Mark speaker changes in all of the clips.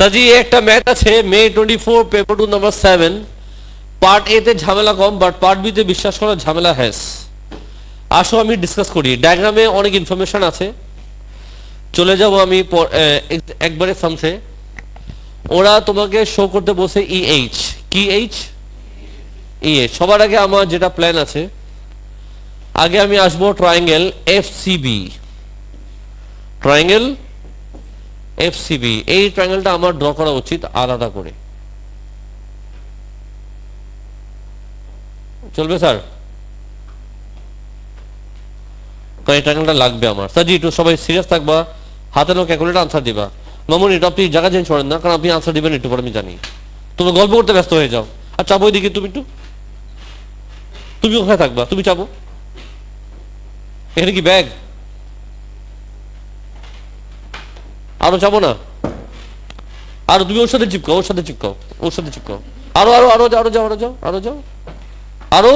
Speaker 1: সাজি একটা ম্যাথ আছে মে 24 পেপার 2 নাম্বার 7 পার্ট এ তে ঝামেলা কম বাট পার্ট বি তে বিশ্বাস করার ঝামেলা হ্যাস। আসো আমি ডিসকাস করি। ডায়াগ্রামে অনেক ইনফরমেশন আছে, চলে যাব আমি একবারে সামসে। ওরা তোমাকে শো করতে বসে ইএইচ, কি এইচ ইএইচ। সবার আগে আমার যেটা প্ল্যান আছে, আগে আমি আসবো ট্রায়াঙ্গেল এফসিবি। ট্রায়াঙ্গেল এফসিবি, এই ট্রায়াঙ্গেলটা আমার ড্র করা উচিত আলাদা করে। চলবে স্যার? এই ট্রায়াঙ্গেলটা লাগবে আমার। স্যার একটু সবাই সিরিয়াস থাকবা, হাতে নো ক্যালকুলেটর আনসার দিবা। মামুন এটা আপনি জায়গা চেঞ্জ করেন না, কারণ আপনি আনসার দিবেন একটু পরে আমি জানি। তুমি গল্প করতে ব্যস্ত হয়ে যাও। আর চাবো ওইদিকে, তুমি একটু, তুমি ওখানে থাকবা, তুমি চাবো। এখানে কি ব্যাগ? আরো যাবো না? আরো তুমি ওর সাথে চিপকাও, ওর সাথে চিপকাও, ওর সাথে চিপকাও। আরো আরো আরো আরো যাও, আরো যাও, আরো যাও, আরো।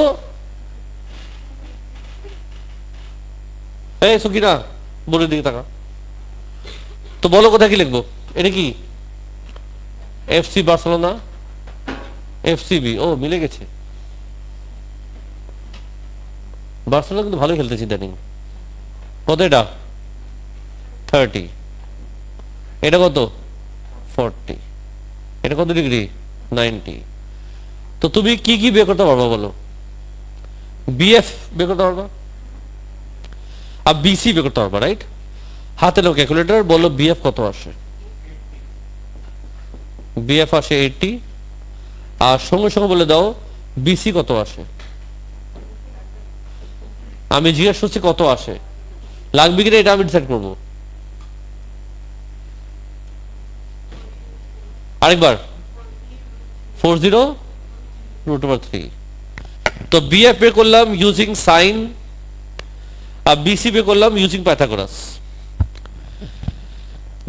Speaker 1: এই সুকিনা, বোর্ডের দিকে তাকা তো, বলো কোথায় কি লিখবো। এটা কি এফসি বার্সেলোনা, এফসিবি। ও মিলে গেছে। বার্সেলোনা কিন্তু ভালো খেলতেছি ইদানিং। কত এটা? 30। এটা কত? 40। এটা কত ডিগ্রি? 90। তো তুমি কি কি বের করতে পারবা বলো? বিএফ বের করতে পারবা আর বিসি বের করতে পারবা, রাইট? হাতে লো ক্যালকুলেটর, বলো বিএফ কত আসে। বিএফ আসে 80। আর সঙ্গে সঙ্গে বলে দাও বিসি কত আসে। আমি জিজ্ঞেস করছি কত আসে, লাগবে কিনা এটা আমি ডিসাইড করবো। আরেকবার 40√3। তো বিএফ বের করলাম ইউজিং সাইন, আর বিসি বের করলাম ইউজিং পাইথাগোরাস।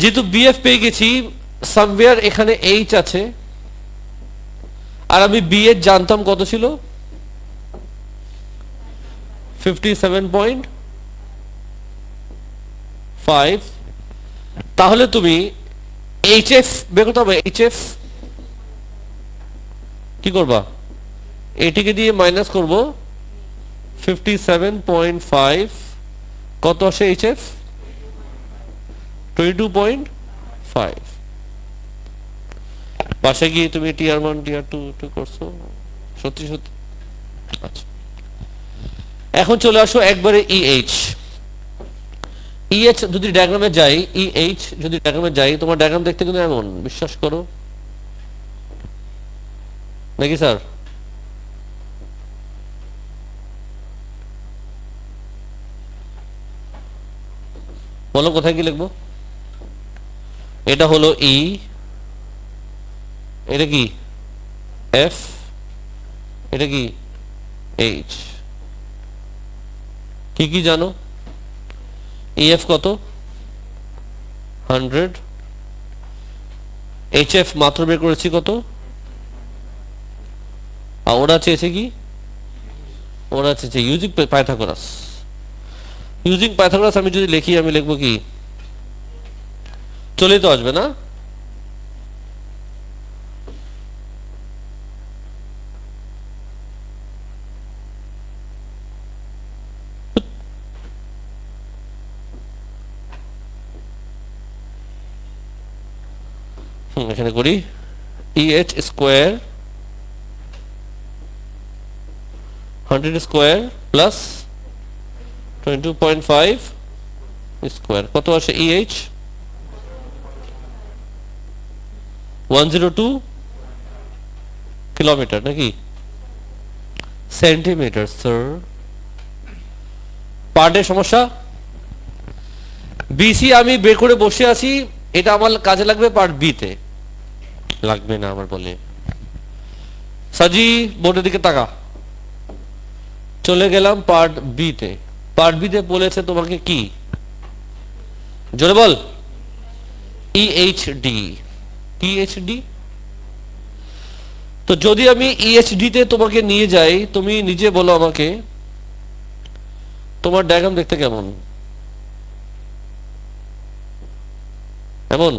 Speaker 1: যেহেতু বিএফ পেয়ে গেছি, সামওয়্যার এখানে এইচ আছে, আর আমি বিএফ জানতাম কত ছিল, 57.5। তাহলে তুমি এইচএফ বের করতে হবে। এইচএফ কি করবা? এটিকে দিয়ে মাইনাস করব 57.5, কত আসে এইচএফ? 22.5। পাশে গিয়ে তুমি টিআর 1 টিআর 2 করছো, সত্যি সত্যি। আচ্ছা, এখন চলে আসো একবারে ইএইচ। ইএইচ যদি ডায়াগ্রামে যাই, ইএইচ যদি ডায়াগ্রামে যাই, তোমার ডায়াগ্রাম দেখতে কিন্তু এমন, বিশ্বাস করো নাকি স্যার? বলো কোথায় কি লিখবো। এটা হলো ই, এটা কি এফ, এটা কি এইচ। কি কি জানো? ইএফ কত? 100। এইচএফ মাত্র বের করেছি কত, আর ওরা চেয়েছে কি? ওরা চেয়েছে ইউজিং পাইথাগোরাস। ইউজিং পাইথাগোরাস আমি যদি লিখি, আমি লিখবো কি? চলেই তো আসবে না? এখানে করি EH square 100 square plus 22.5 square, কত আসে ইএইচ? 102 কিলোমিটার নাকি সেন্টিমিটার স্যার। পার ডে সমস্যা। বিসি আমি বের করে বসে আছি, এটা আমার কাজে লাগবে পার্ট বি তে, লাগবে না আমার বলে। সাজি বোর্ডের দিকে তাকা। চলে গেলাম পার্ট বি তে। পার্ট বি তে বলেছে তোমাকে কি, জোরে বল। ইএইচডি। ইএইচডি। তো যদি আমি ইএইচডি তে তোমাকে নিয়ে যাই, তুমি নিজে বলো আমাকে তোমার ডায়াগ্রাম দেখতে কেমন? এমন?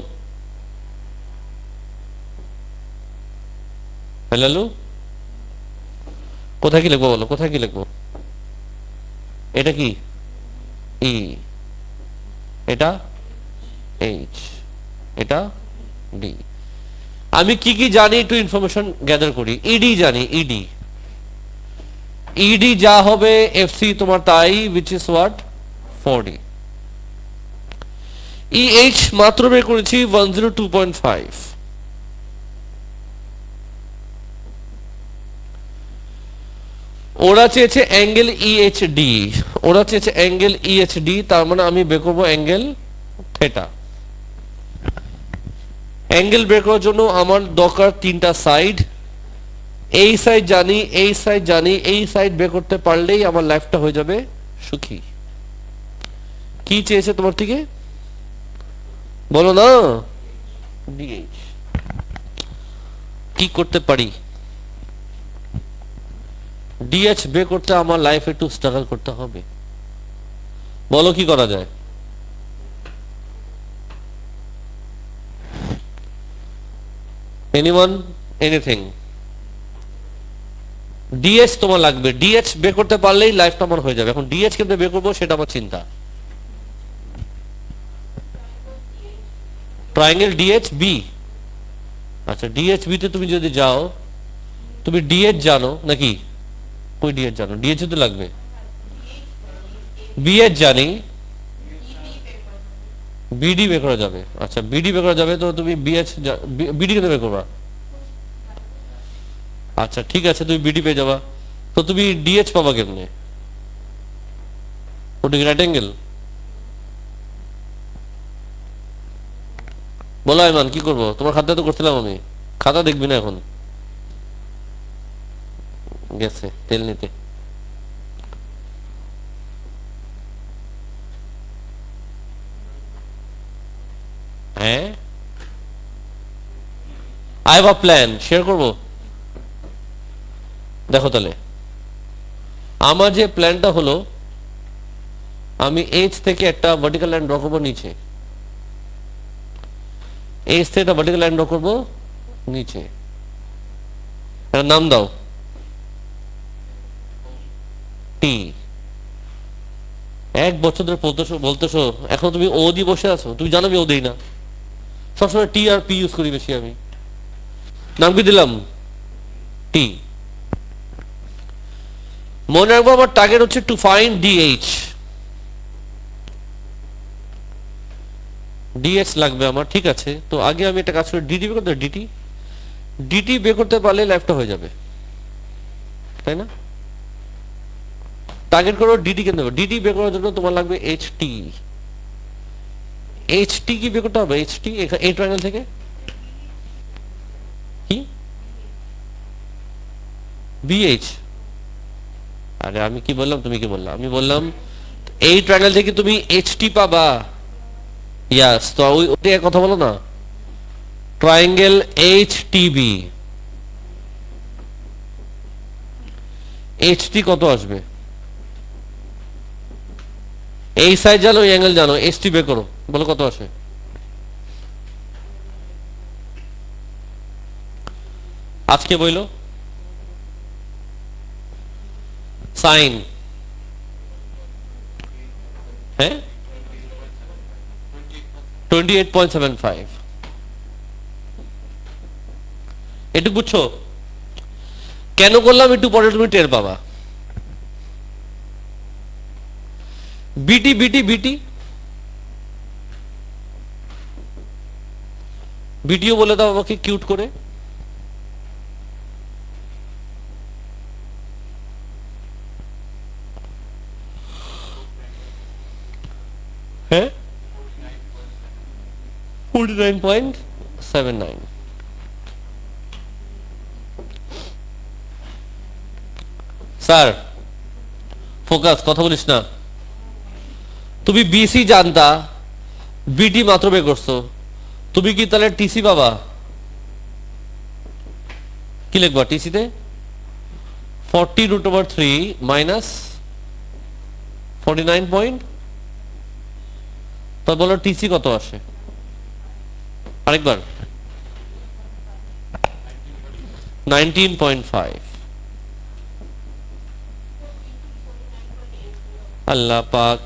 Speaker 1: লালু কোথায় কি লিখবো বলো, কোথায় কি লিখবো? এটা কি ই, এটা এইচ, এটা ডি। আমি কি কি জানি একটু ইনফরমেশন গ্যাদার করি। ইডি জানি, ইডি ইডি যা হবে এফসি তোমার তাই, which is what 40। ইএইচ মাত্র বের করেছি 102.5। ওরা চেয়েছে অ্যাঙ্গেল ইএইচডি, ওরা চেয়েছে অ্যাঙ্গেল ইএইচডি, তার মানে আমি বের করবো অ্যাঙ্গেল থেটা। অ্যাঙ্গেল বের করার জন্য আমার দরকার তিনটা সাইড। এই সাইড জানি, এই সাইড জানি, এই সাইড বের করতে পারলেই আমার লাইফটা হয়ে যাবে সুখী। কি চেয়েছে তোমার থেকে বলো না? ডিএইচ। কি করতে পারি? ডিএইচ বের করতে আমার লাইফে একটু স্ট্রাগল করতে হবে। বলো কি করা যায়? Anyone, anything? ডিএইচ তোমার লাগবে, ডিএইচ বের করতে পারলেই লাইফটা আমার হয়ে যাবে। এখন ডিএইচ কেমনে বের করবো সেটা আমার চিন্তা। Triangle D H B. আচ্ছা ডিএইচ বি তে তুমি যদি যাও, তুমি ডিএইচ জানো নাকি? কই ডিএইচ জানো? ডিএইচ তো লাগবে। বিএইচ জানি, বিডি বের করা যাবে। আচ্ছা বিডি বের করা যাবে, তো তুমি বিএইচ বিডি কেন বের করবা? আচ্ছা ঠিক আছে, তুমি বিডি পেয়ে যাবা। তো তুমি ডিএইচ পাবা কেমনে? ওটা কি রাইট অ্যাঙ্গেল? বলো আইমান কি করবো? তোমার খাতা তো করছিলাম আমি। খাতা দেখবি না এখন, গেছে তেল নিতে। হ্যাঁ I have a plan, share করবো। দেখো তাহলে আমার যে প্ল্যানটা হলো, আমি এইচ থেকে একটা ভার্টিক্যাল লাইন ড্র করবো নিচে, এইচ থেকে একটা ভার্টিক্যাল লাইন ড্র করবো নিচে। নাম দাও টি। এক বছর ধরে বলতেছো, এখন তুমি ও দিয়ে বসে আছো। তুমি জানো আমি ও দিই না, সবসময় টি আর পি ইউজ করি বেশি আমি। নাম কি দিলাম? টি। মনে রাখবো আমার টার্গেট হচ্ছে টু ফাইন্ড ডিএইচ। ডিএইচ লাগবে আমার, ঠিক আছে। তো আগে আমি একটা কাজ করি, ডিটি বের করতে, ডিটি ডিটি বের করতে পারলে লাইফটা হয়ে যাবে, তাই না? টার্গেট করো ডিটি কেন দেবো? ডিটি বের করার জন্য তোমার লাগবে এইচটি। এইচটি কি বের করতে হবে? এইচটি এই ট্রায়াঙ্গেল থেকে কি বিএইচ। আরে আমি কি বললাম, তুমি কি বললাম? আমি বললাম এই ট্রায়াঙ্গেল থেকে তুমি এইচটি পাবা। ইয়াস, তো ওই কথা বলো না, ট্রায়াঙ্গেল এইচটিবি। এইচটি কত আসবে? এই সাইড জানো, এই অ্যাঙ্গেল জানো, এইচটি বের করো, বলো কত আসে। আজকে বইলো সাইন, হ্যাঁ 28.75। একটু বুঝছো কেন করলাম? একটু পরে তুমি টের পাবা। বিটি বিটি বিটি বিটিও বলে দাও আমাকে কিউট করে। হ্যাঁ 49.79। স্যার ফোকাস, কথা বলিস না। তুমি বিসি জানতা, বিটি মাত্র বের করছো, তুমি কি তাহলে টিসি পাবা? কি লিখবা টিসিতে? 40√3 মাইনাস 49. তো বলো টিসি কত আসে আরেকবার? 19.5। আল্লাহ পাক,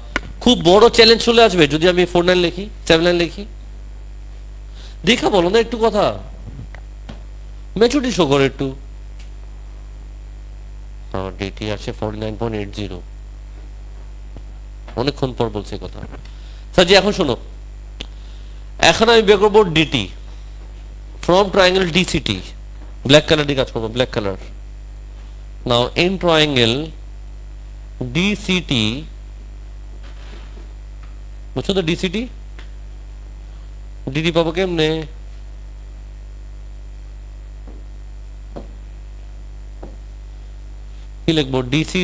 Speaker 1: খুব বড় চ্যালেঞ্জ চলে আসবে যদি আমি 49 লিখি, 79 লিখি। দেখা বলো না একটু কথা, ম্যাচুরিটি শো করে একটু। ডিটি আসে 49.80, অনেকক্ষণ পর বলছে কথা। সাজি এখন শোনো, এখন আমি বের করবো DT from triangle DCT. Black colour দিয়ে কাজ করবো, black colour. Now in triangle DCT, বুঝছো তো ডিসিটি, ডিটি পাবো কেমনে? কি লিখবো? ডিসি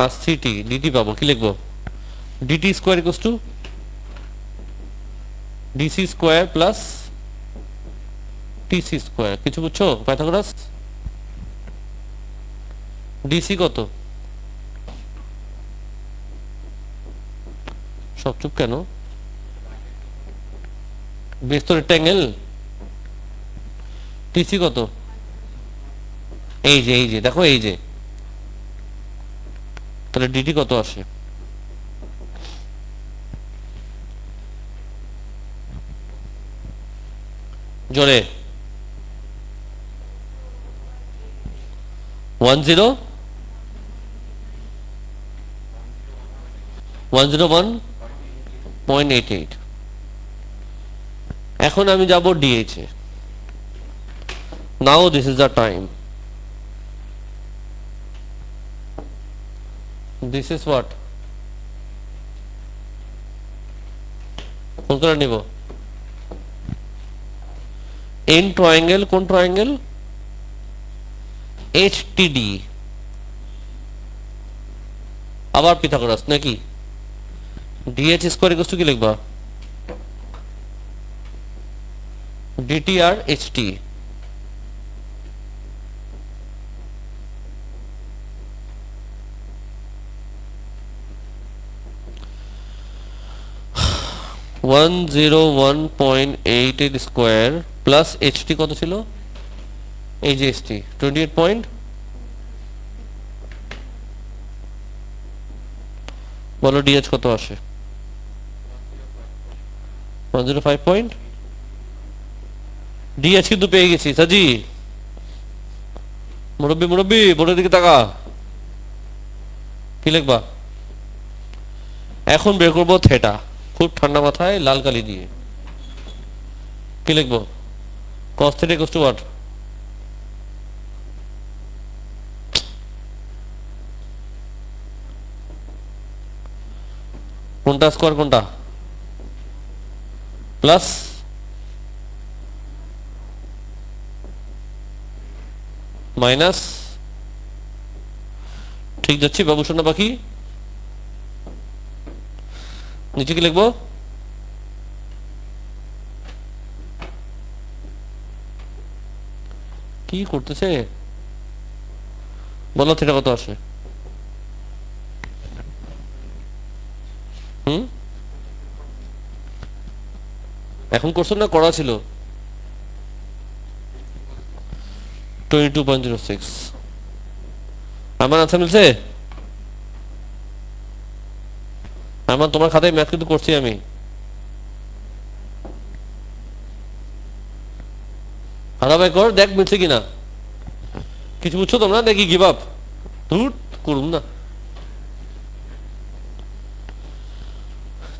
Speaker 1: আর সিটি, ডিটি পাবো, কি লিখবো? D T square equals to D C square plus T C square. কিছু বুঝছো পাইথাগোরাস? ডিসি কত? সব চুপ কেন? বেশ তো রেক্ট্যাঙ্গেল। টিসি কত? এই যে দেখো, এই যে, তাহলে ডিটি কত আসে? জোরে 101.88। এখন আমি যাব ডিএইচ এ। Now this is the time, this is what, কোন কালার নিব? ইন ট্রায়াঙ্গেল, কোন ট্রায়াঙ্গেল? এইচটিডি। আবার পিথাগোরাস নাকি? ডিএইচ স্কয়ার ইকুয়াল টু কি লিখবা? ডিটি আর HT. One 101.88 square plus HT কত ছিল? এই যে এইচটি 28 পয়েন্ট, বলো ডিএইচ কত আসে? 105 পয়েন্ট। ডিএইচ কিন্তু পেয়ে গেছি সাজি। মুরব্বি বোর্ডের দিকে তাকা, কি লিখবা? এখন বের করবো থেটা, খুব ঠান্ডা মাথায় লাল কালি দিয়ে। কি লিখবো? cos theta equals to what? কোনটা স্কোয়ার কোনটা? প্লাস মাইনাস, ঠিক যাচ্ছি বাবু সোনা পাখি? নিচে কি লিখবো? কি করতেছে বলো, থিটা কত আসে? এখন করছো না করা ছিল? 22.06। আমার আনসার মিলছে? আমার তোমার খাতায় ম্যাথ কিন্তু করছি আমি। হারাবাই কর, দেখ মিলছে কিনা। কিছু বুঝছো তোমরা নাকি গিভ আপ? ধুর করুন না।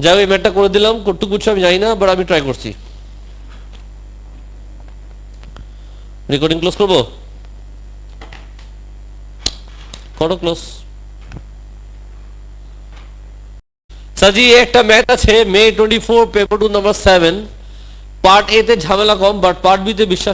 Speaker 1: যাই, এই ম্যাথটা করে দিলাম, কতটুকু বুঝছো আমি জানি না, বাট আমি ট্রাই করছি। রেকর্ডিং ক্লোজ করবো, করো ক্লোজ। সাজি একটা ম্যাথ আছে May 24 পেপার 2 নাম্বার 7, পার্ট এ তে ঝামেলা কম, বাট পার্ট বি তে বিশ্বাস